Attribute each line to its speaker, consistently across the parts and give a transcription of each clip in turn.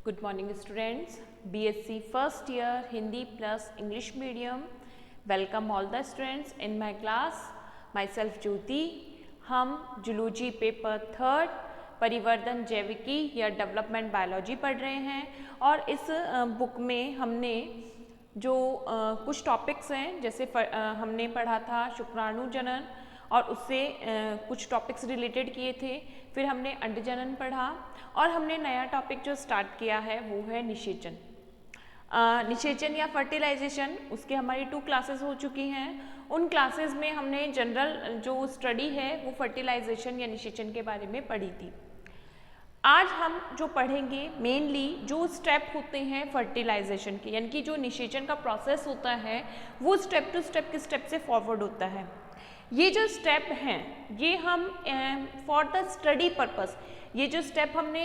Speaker 1: Good morning students, BSc first year Hindi plus English medium. Welcome all the students in my class. Myself Jyoti. हम zoology paper 3 परिवर्धन जैविकी या development biology पढ़ रहे हैं और इस बुक में हमने जो कुछ टॉपिक्स हैं जैसे हमने पढ़ा था शुक्राणु जनन और उससे कुछ टॉपिक्स रिलेटेड किए थे, फिर हमने अंड जनन पढ़ा और हमने नया टॉपिक जो स्टार्ट किया है वो है निषेचन। निषेचन या फर्टिलाइजेशन, उसके हमारी 2 क्लासेस हो चुकी हैं। उन क्लासेस में हमने जनरल जो स्टडी है वो फर्टिलाइजेशन या निषेचन के बारे में पढ़ी थी। आज हम जो पढ़ेंगे मेनली जो स्टेप होते हैं फर्टिलाइजेशन के, यानी कि जो निषेचन का प्रोसेस होता है वो स्टेप टू स्टेप किस स्टेप से फॉरवर्ड होता है। ये जो स्टेप हैं ये हम फॉर द स्टडी पर्पस, ये जो स्टेप हमने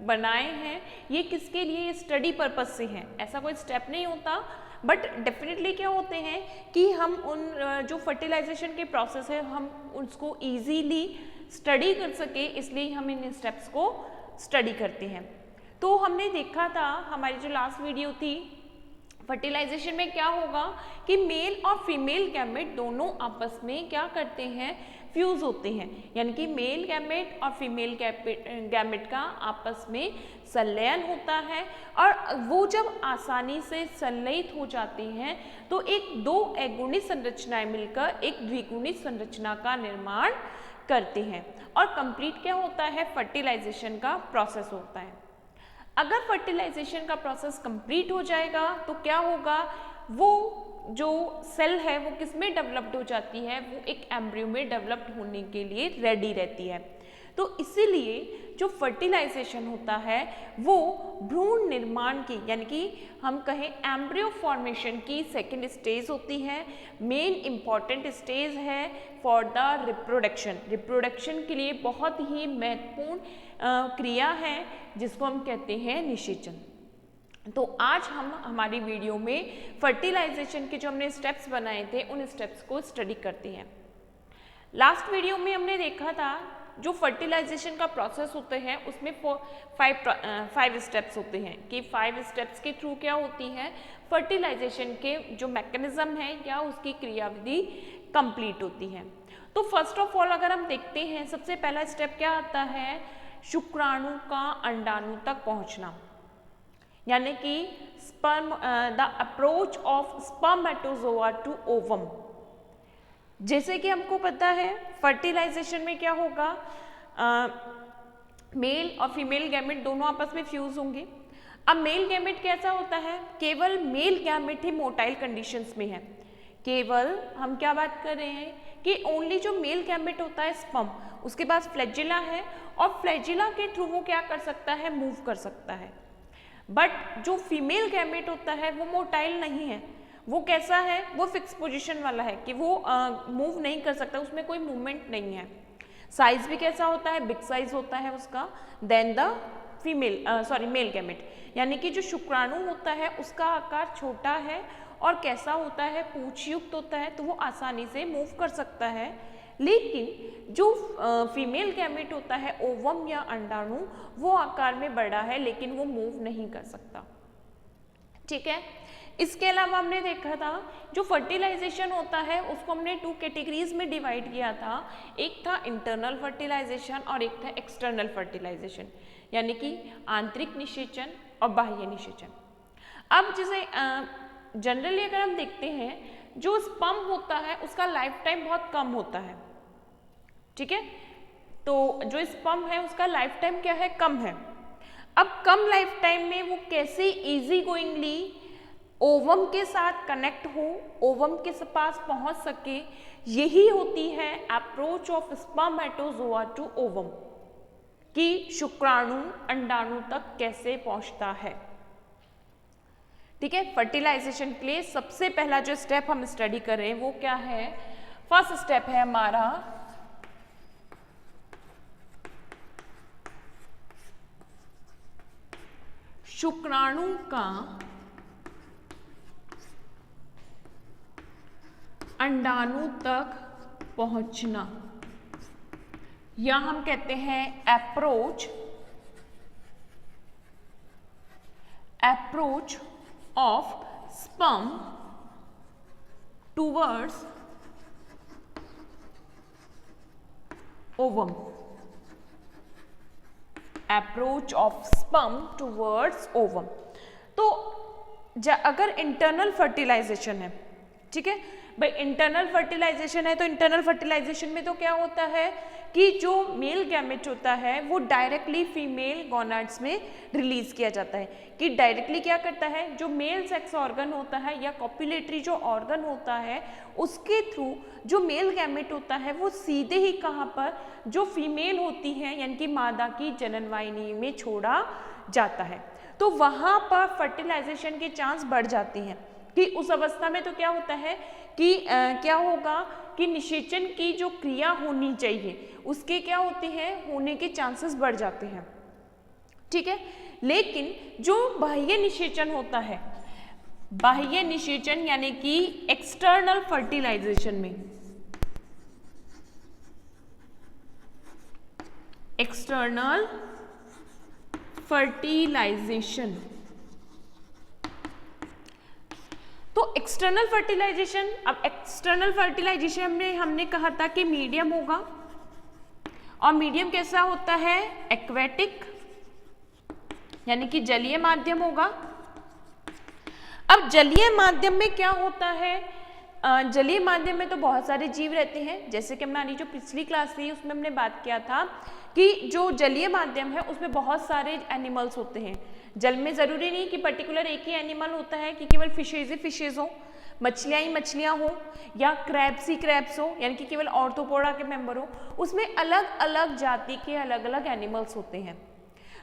Speaker 1: बनाए हैं ये किसके लिए, स्टडी पर्पस से हैं। ऐसा कोई स्टेप नहीं होता, बट डेफिनेटली क्या होते हैं कि हम उन जो फर्टिलाइजेशन के प्रोसेस है हम उसको इजीली स्टडी कर सके, इसलिए हम इन स्टेप्स को स्टडी करते हैं। तो हमने देखा था हमारी जो लास्ट वीडियो थी, फर्टिलाइजेशन में क्या होगा कि मेल और फीमेल गैमेट दोनों आपस में क्या करते हैं, फ्यूज होते हैं, यानी कि मेल गैमेट और फीमेल गैमेट का आपस में संलयन होता है और वो जब आसानी से संलयित हो जाते हैं तो एक 2 एगुणित संरचनाएं मिलकर एक द्विगुणित संरचना का निर्माण करते हैं और कंप्लीट क्या होता है, फर्टिलाइजेशन का प्रोसेस होता है। अगर फर्टिलाइजेशन का प्रोसेस कंप्लीट हो जाएगा तो क्या होगा, वो जो सेल है वो किस में डेवलप्ड हो जाती है, वो एक एम्ब्रियो में डेवलप्ड होने के लिए रेडी रहती है। तो इसीलिए जो फर्टिलाइजेशन होता है वो भ्रूण निर्माण की, यानी कि हम कहें एम्ब्रियो फॉर्मेशन की सेकेंड स्टेज होती है। मेन इंपॉर्टेंट स्टेज है फॉर द रिप्रोडक्शन। रिप्रोडक्शन के लिए बहुत ही महत्वपूर्ण क्रिया है जिसको हम कहते हैं निषेचन। तो आज हम हमारी वीडियो में फर्टिलाइजेशन के जो हमने स्टेप्स बनाए थे उन स्टेप्स को स्टडी करते हैं। लास्ट वीडियो में हमने देखा था जो फर्टिलाइजेशन का प्रोसेस होते हैं उसमें 5 स्टेप्स होते हैं कि 5 स्टेप्स के थ्रू क्या होती है फर्टिलाइजेशन के जो मैकेनिज्म है या उसकी क्रियाविधि कंप्लीट होती है। तो फर्स्ट ऑफ ऑल अगर हम देखते हैं सबसे पहला स्टेप क्या आता है, शुक्राणु का अंडाणु तक पहुंचना, यानी कि sperm the approach of spermatozoa to ovum. जैसे कि हमको पता है फर्टिलाइजेशन में क्या होगा, मेल और फीमेल गैमेट दोनों आपस में फ्यूज होंगे। अब मेल गैमेट कैसा होता है, केवल मेल गैमेट ही मोटाइल कंडीशंस में है। केवल हम क्या बात कर रहे हैं कि ओनली जो मेल गैमेट होता है स्पर्म, उसके पास फ्लैजिला है और फ्लैजिला के थ्रू वो क्या कर सकता है, मूव कर सकता है। बट जो फीमेल गैमेट होता है वो मोटाइल नहीं है, वो कैसा है, वो फिक्स पोजीशन वाला है कि वो मूव नहीं कर सकता, उसमें कोई मूवमेंट नहीं है। साइज भी कैसा होता है, बिग साइज होता है उसका देन द मेल गैमेट, यानी कि जो शुक्राणु होता है उसका आकार छोटा है और कैसा होता है, पूंछयुक्त होता है, तो वो आसानी से मूव कर सकता है। लेकिन जो फीमेल गैमेट होता है ओवम या अंडाणु, वो आकार में बड़ा है लेकिन वो मूव नहीं कर सकता। ठीक है, इसके अलावा हमने देखा था जो फर्टिलाइजेशन होता है उसको हमने 2 कैटेगरीज में डिवाइड किया था। एक था इंटरनल फर्टिलाइजेशन और एक था एक्सटर्नल फर्टिलाइजेशन, यानी कि आंतरिक निषेचन और बाह्य निषेचन। अब जैसे जनरली अगर हम देखते हैं जो स्पर्म होता है उसका लाइफ टाइम बहुत कम होता है। ठीक है, तो जो स्पर्म है उसका लाइफ टाइम क्या है, कम है। अब कम लाइफ टाइम में वो कैसे इजी गोइंगली ओवम के साथ कनेक्ट हो, ओवम के पास पहुंच सके, यही होती है approach of spermatozoa to ovum, कि शुक्राणु अंडाणु तक कैसे पहुंचता है। ठीक है, फर्टिलाइजेशन के लिए सबसे पहला जो स्टेप हम स्टडी कर रहे हैं वो क्या है, फर्स्ट स्टेप है हमारा शुक्राणु का अंडाणु तक पहुंचना, या हम कहते हैं approach approach of sperm towards ovum, approach of sperm towards ovum। तो अगर इंटरनल फर्टिलाइजेशन है, ठीक है भाई, इंटरनल फर्टिलाइजेशन है तो इंटरनल फर्टिलाइजेशन में तो क्या होता है कि जो मेल गैमेट होता है वो डायरेक्टली फीमेल गोनाड्स में रिलीज किया जाता है। कि डायरेक्टली क्या करता है, जो मेल सेक्स ऑर्गन होता है या कॉपुलेटरी जो ऑर्गन होता है उसके थ्रू जो मेल गैमेट होता है वो सीधे ही कहाँ पर, जो फीमेल होती है यानी कि मादा की जननवाहिनी में छोड़ा जाता है। तो वहाँ पर फर्टिलाइजेशन के चांस बढ़ जाते हैं। कि उस अवस्था में तो क्या होता है कि क्या होगा कि निषेचन की जो क्रिया होनी चाहिए उसके क्या होते हैं, होने के चांसेस बढ़ जाते हैं, ठीक है। लेकिन जो बाह्य निषेचन होता है, बाह्य निषेचन यानी कि एक्सटर्नल फर्टिलाइजेशन में, एक्सटर्नल फर्टिलाइजेशन, तो एक्सटर्नल फर्टिलाइजेशन, अब एक्सटर्नल फर्टिलाइजेशन में हमने कहा था कि मीडियम होगा, और मीडियम कैसा होता है, एक्वेटिक यानी कि जलीय माध्यम होगा। अब जलीय माध्यम में क्या होता है, जलीय माध्यम में तो बहुत सारे जीव रहते हैं, जैसे कि हमारी जो पिछली क्लास थी उसमें हमने बात किया था कि जो जलीय माध्यम है उसमें बहुत सारे एनिमल्स होते हैं। जल में जरूरी नहीं कि पर्टिकुलर एक ही एनिमल होता है कि केवल फिशेज ही फिशेज हो, मछलियाँ ही मछलियाँ हो, या क्रैब्स ही क्रैब्स हो यानी कि केवल ऑर्थोपोडा के मेंबर हो, उसमें अलग अलग जाति के अलग अलग एनिमल्स होते हैं।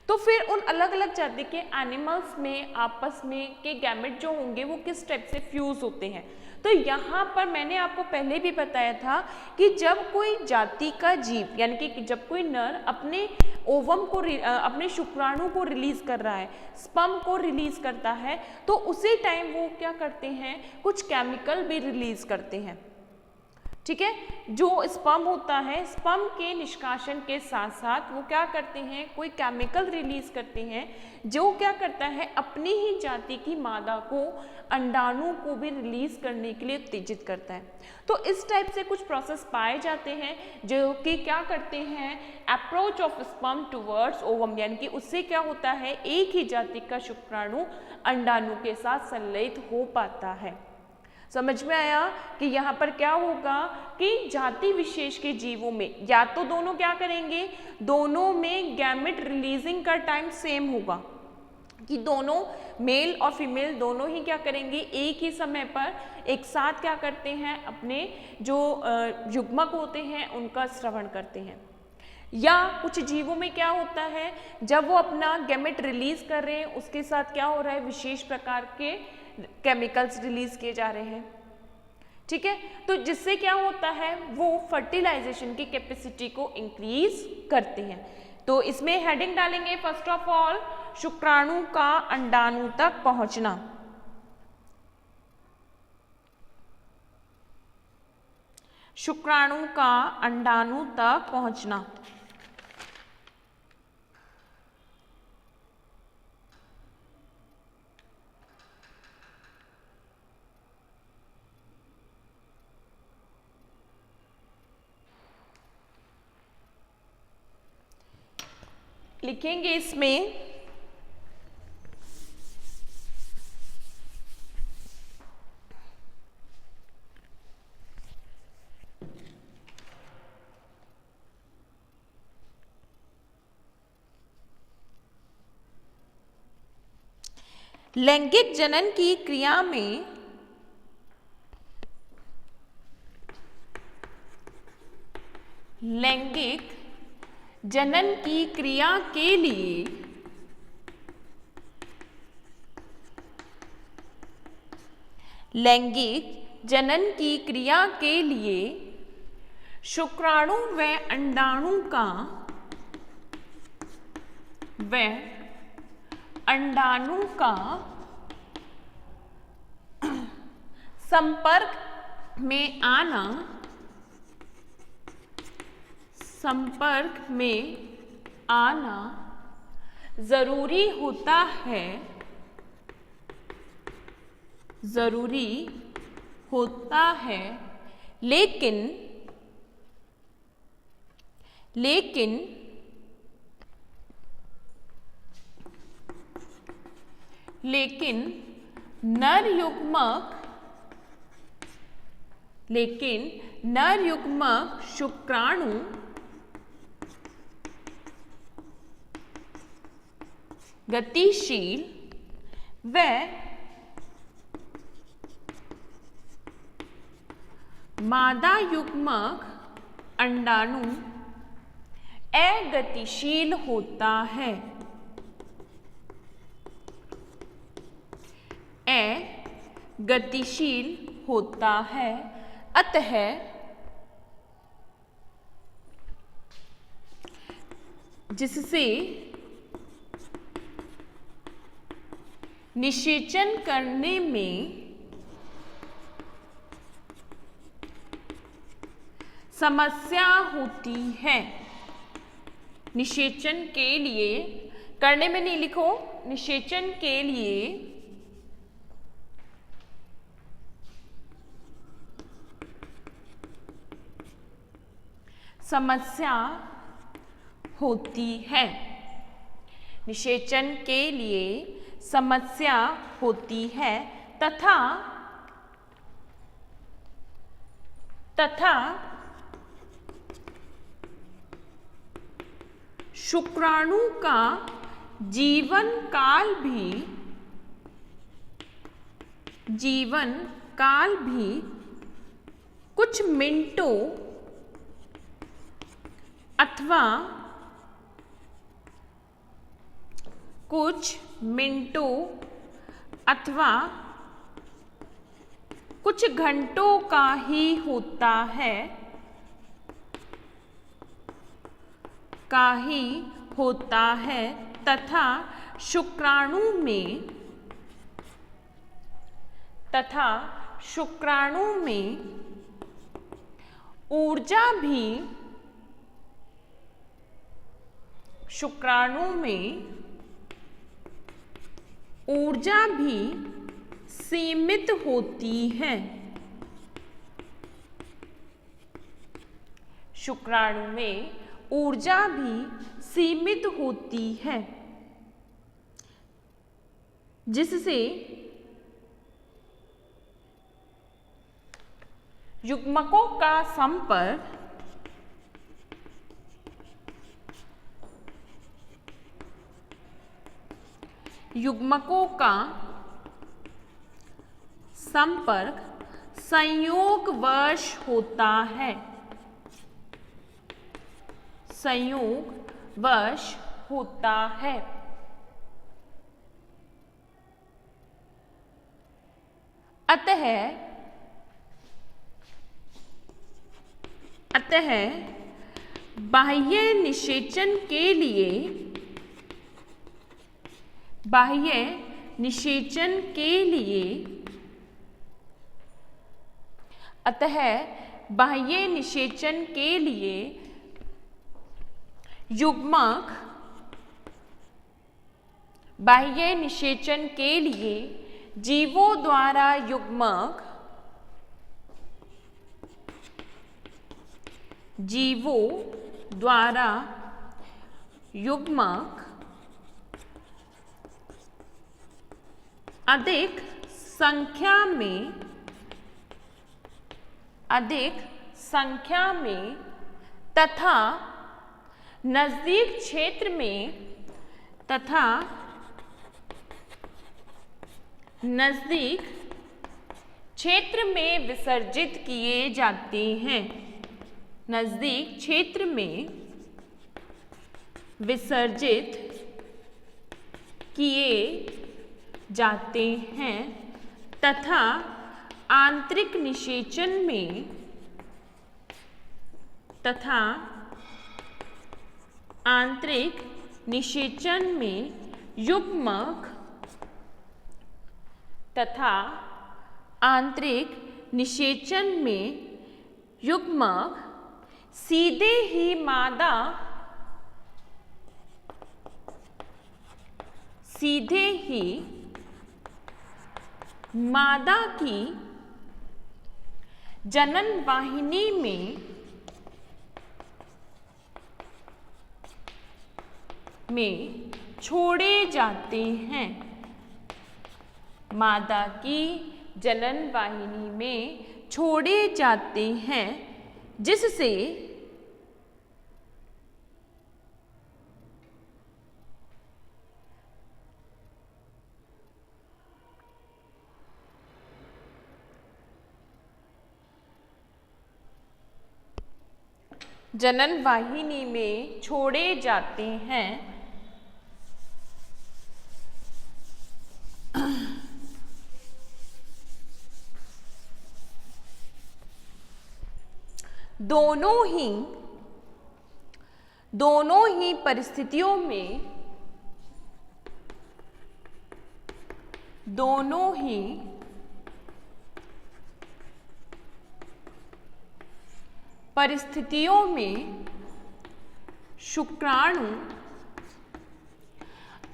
Speaker 1: तो फिर उन अलग अलग जाति के एनिमल्स में आपस में के गैमेट जो होंगे वो किस टाइप से फ्यूज होते हैं। तो यहाँ पर मैंने आपको पहले भी बताया था कि जब कोई जाति का जीव यानी कि जब कोई नर अपने ओवम को अपने शुक्राणु को रिलीज कर रहा है, स्पर्म को रिलीज करता है, तो उसी टाइम वो क्या करते हैं, कुछ केमिकल भी रिलीज करते हैं, ठीक है। जो स्पर्म होता है, स्पर्म के निष्कासन के साथ साथ वो क्या करते हैं, कोई केमिकल रिलीज करते हैं जो क्या करता है, अपनी ही जाति की मादा को, अंडाणु को भी रिलीज करने के लिए उत्तेजित करता है। तो इस टाइप से कुछ प्रोसेस पाए जाते हैं जो कि क्या करते हैं, approach of sperm towards ovum, यानी कि उससे क्या होता है, एक ही जाति का शुक्राणु अंडाणु के साथ संलयित हो पाता है। समझ में आया कि यहाँ पर क्या होगा कि जाति विशेष के जीवों में या तो दोनों क्या करेंगे, दोनों में गैमेट रिलीजिंग का टाइम सेम होगा, कि दोनों मेल और फीमेल दोनों ही क्या करेंगे, एक ही समय पर एक साथ क्या करते हैं, अपने जो युग्मक होते हैं उनका श्रवण करते हैं। या कुछ जीवों में क्या होता है, जब वो अपना गैमेट रिलीज कर रहे हैं उसके साथ क्या हो रहा है, विशेष प्रकार के केमिकल्स रिलीज किए जा रहे हैं, ठीक है। तो जिससे क्या होता है, वो फर्टिलाइजेशन की कैपेसिटी को इंक्रीज करते हैं। तो इसमें हेडिंग डालेंगे, फर्स्ट ऑफ ऑल शुक्राणु का अंडाणु तक पहुंचना, शुक्राणु का अंडाणु तक पहुंचना। लिखेंगे इसमें लैंगिक जनन की क्रिया में लैंगिक जनन की क्रिया के लिए लैंगिक जनन की क्रिया के लिए शुक्राणु व अंडाणु का संपर्क में आना जरूरी होता है, जरूरी होता है, लेकिन नर युग्मक शुक्राणु गतिशील व मादा युग्मक अंडाणु अगतिशील होता है। गतिशील होता है, अतः जिससे निषेचन करने में समस्या होती है। निषेचन के लिए, करने में नहीं लिखो, निषेचन के लिए समस्या होती है। निषेचन के लिए समस्या होती है तथा शुक्राणु का जीवन काल भी कुछ मिनटों अथवा कुछ घंटों का ही होता है तथा शुक्राणु में ऊर्जा भी सीमित होती है। शुक्राणु में ऊर्जा भी सीमित होती है, जिससे युग्मकों का संपर्क संयोगवश होता है। अतः बाह्य निषेचन के लिए जीवों द्वारा युग्मक अधिक संख्या में तथा नजदीक क्षेत्र में विसर्जित किए जाते हैं। नजदीक क्षेत्र में विसर्जित किए जाते हैं तथा आंतरिक निषेचन में युग्मक सीधे ही मादा की जनन वाहिनी में छोड़े जाते हैं। मादा की जनन वाहिनी में छोड़े जाते हैं, जिससे जनन वाहिनी में छोड़े जाते हैं दोनों ही परिस्थितियों में शुक्राणु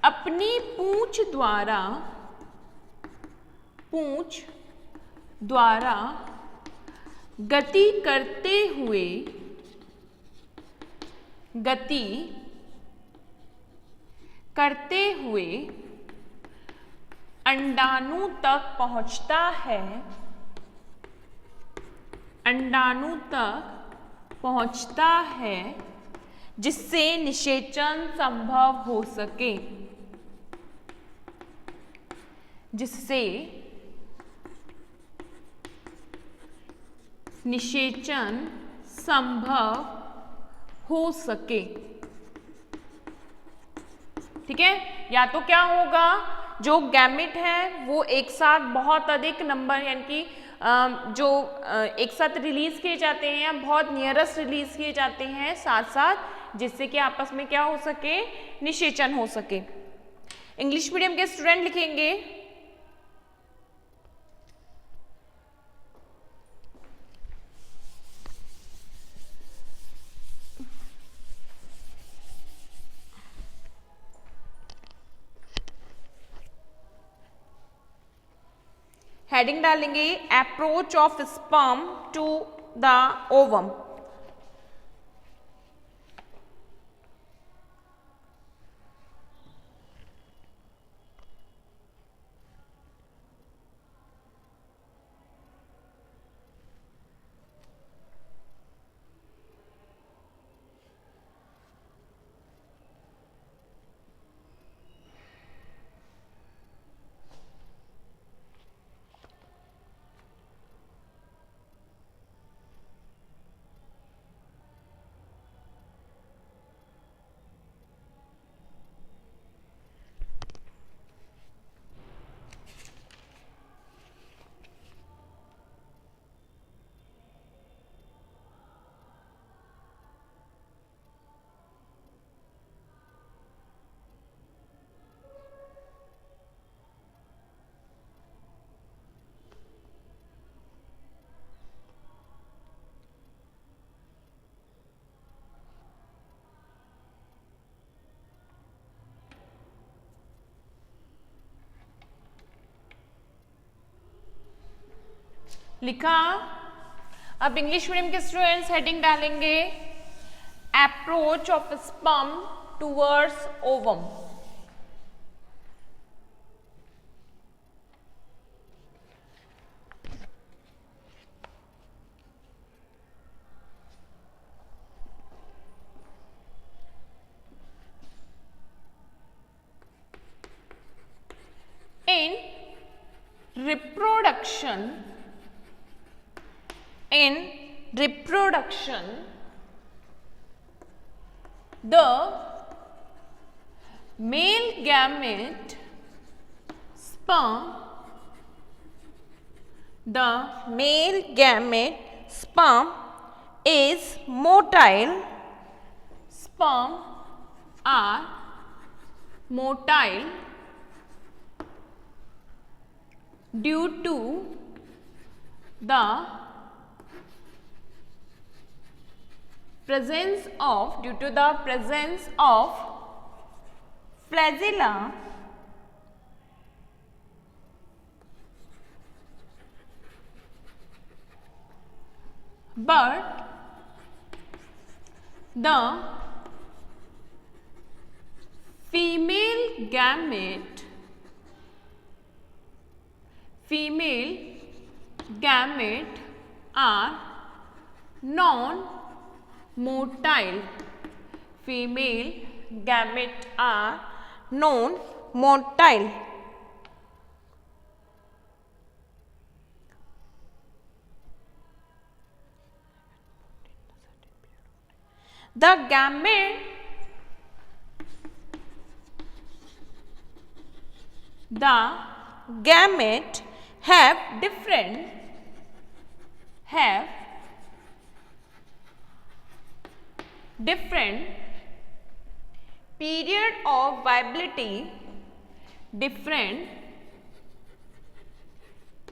Speaker 1: अपनी पूंछ द्वारा गति करते हुए अंडाणु तक पहुंचता है, जिससे निषेचन संभव हो सके। ठीक है, या तो क्या होगा, जो गैमेट है वो एक साथ बहुत अधिक नंबर यानी कि जो एक साथ रिलीज किए जाते हैं या बहुत नियरेस्ट रिलीज किए जाते हैं साथ साथ, जिससे कि आपस में क्या हो सके, निषेचन हो सके। इंग्लिश मीडियम के स्टूडेंट लिखेंगे हेडिंग डालेंगे approach of sperm to the ovum. लिखा। अब इंग्लिश मीडियम के स्टूडेंट्स हेडिंग डालेंगे approach of sperm towards ovum. In reproduction, the male gamete sperm is motile. Sperm are motile due to the presence of flagella but the female gamete are non-motile. Female gamete are non-motile. The gamete have different period of viability, different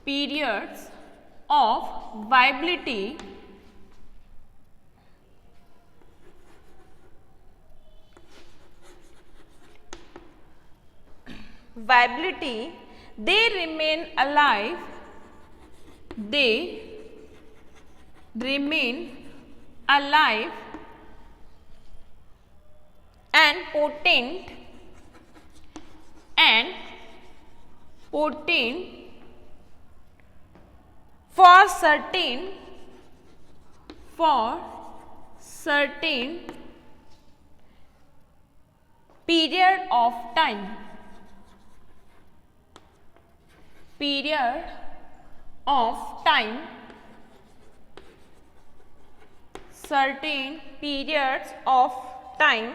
Speaker 1: periods of viability, they remain alive and potent for certain period of time. Certain periods of time.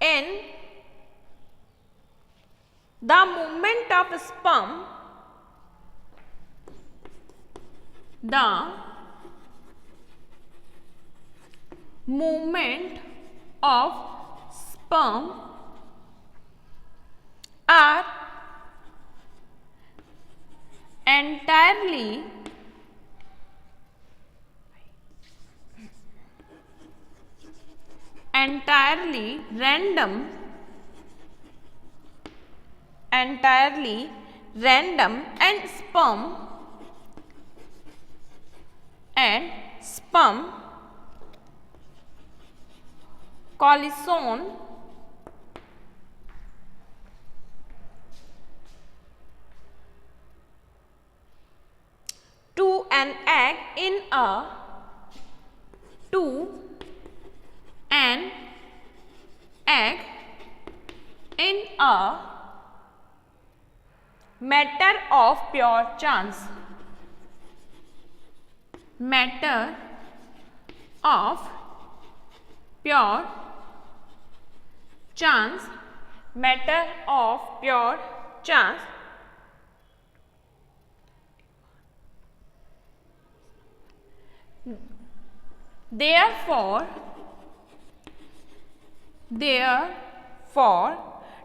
Speaker 1: And the movement of sperm, are entirely random and sperm collision to an egg in a matter of pure chance. Matter of pure chance. Therefore,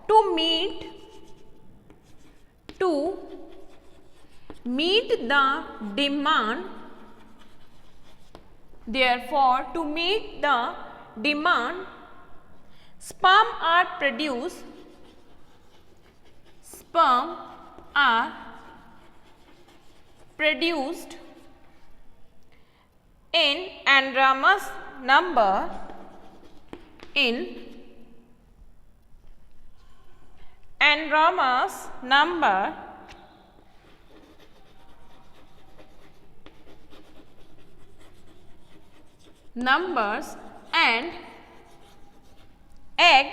Speaker 1: to meet the demand, sperm are produced in enormous number numbers and egg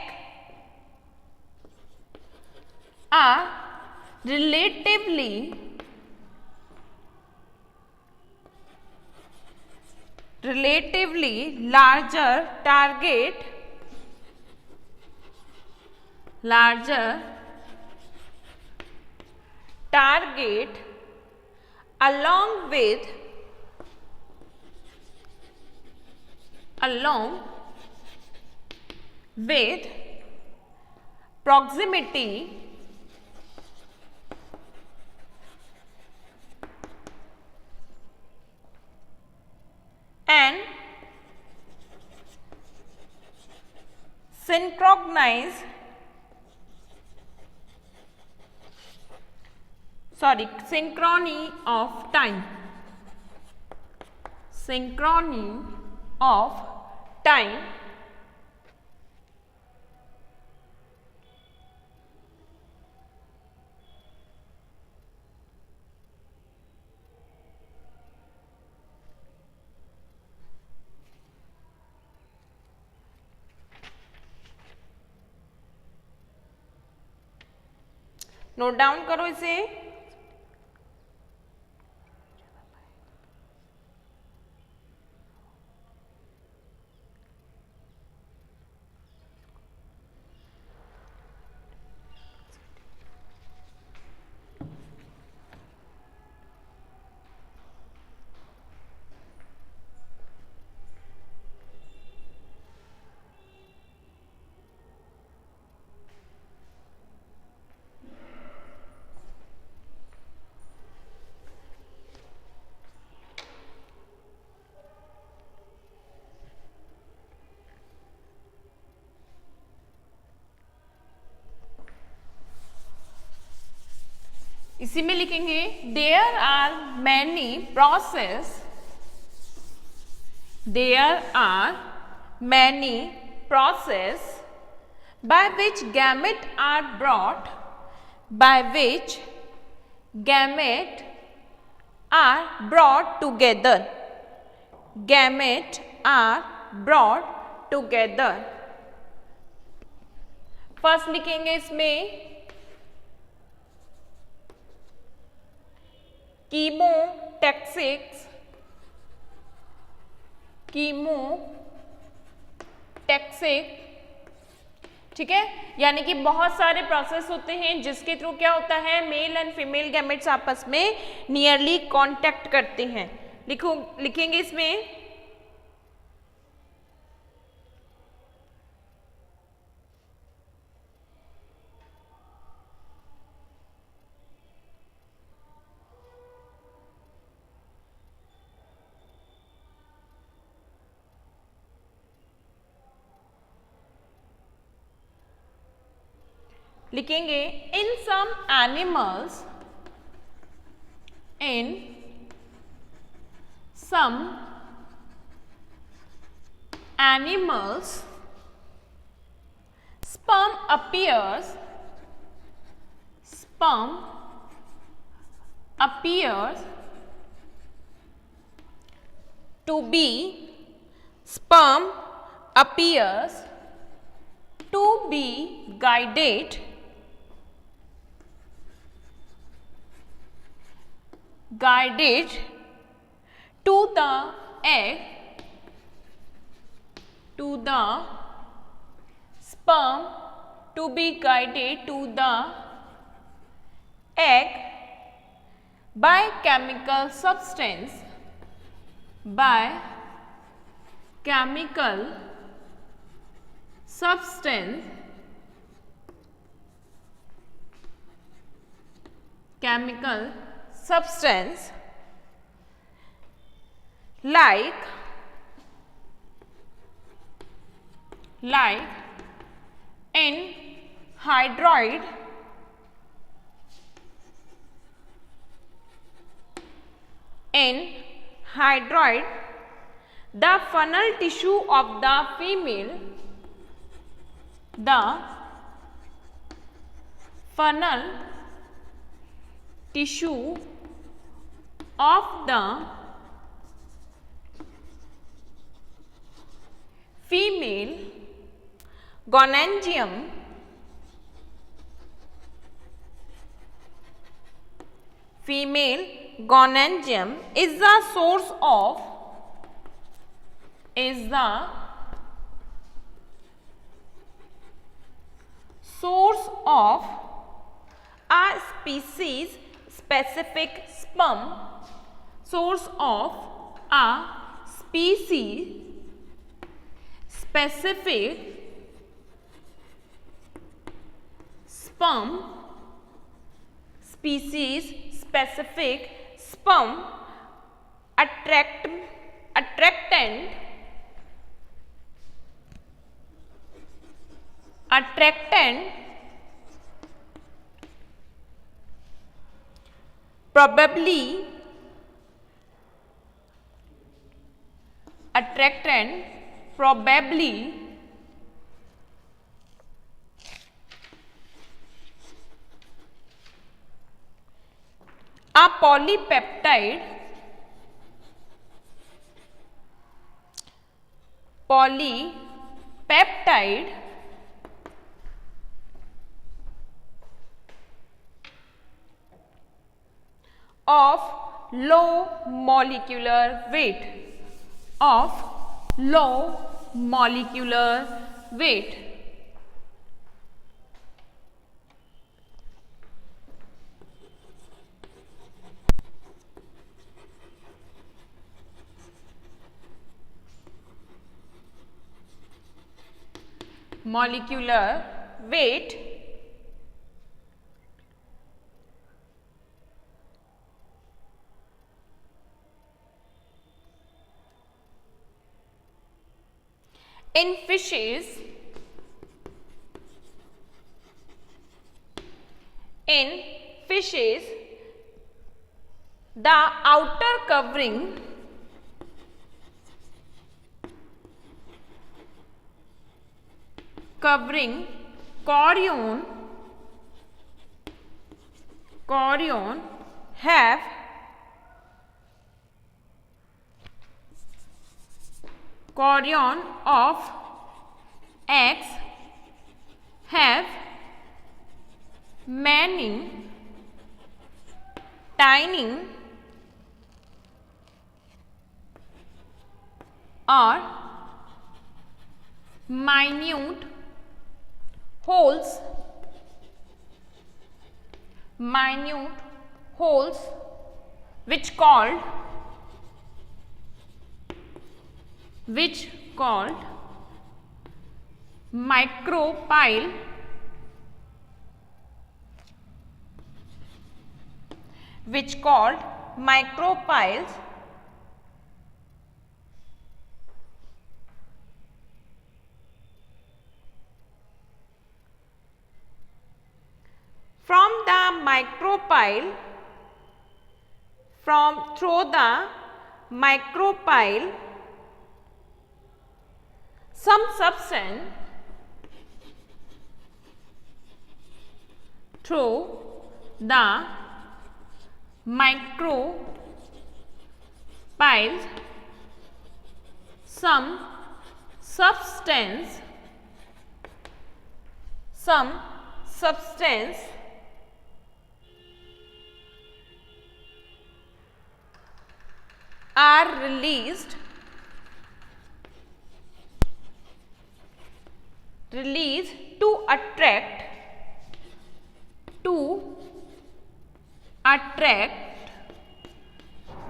Speaker 1: are relatively larger target along with proximity and synchrony of time. synchrony of time note down करो इसे। इसी में लिखेंगे there are many process, there are many process by which gamete are brought, by which gamete are brought together, gamete are brought together। First लिखेंगे इसमें chemotaxis, कीमोटैक्सिक, ठीक है, यानी कि बहुत सारे प्रोसेस होते हैं जिसके थ्रू क्या होता है, मेल एंड फीमेल गैमेट्स आपस में नियरली कांटेक्ट करते हैं। लिखेंगे इसमें लिखेंगे in some animals, in some animals sperm appears, sperm appears to be, sperm appears to be guided, guided to the egg, to the sperm to be guided to the egg by chemical substance, by chemical substance, chemical substance like anhydride, anhydride, the funnel tissue of the female, the funnel tissue of the female gonadrium, female gonadrium is the source of, is the source of a species specific sperm, source of a species specific sperm, species specific sperm attractant probably attractant probably a polypeptide of low molecular weight, molecular weight in fishes the outer covering chorion have chorion of eggs have many tiny or minute holes which called micropyle micropiles through the micropyle some substance through the micropiles some substance are released to attract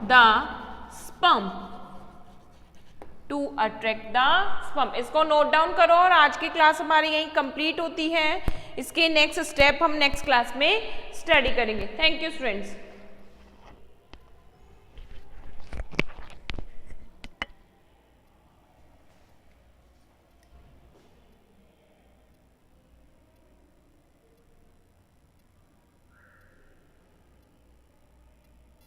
Speaker 1: the sperm इसको note down करो और आज की class हमारी यहीं complete होती है। इसके नेक्स्ट स्टेप हम नेक्स्ट क्लास में स्टडी करेंगे। Thank you students.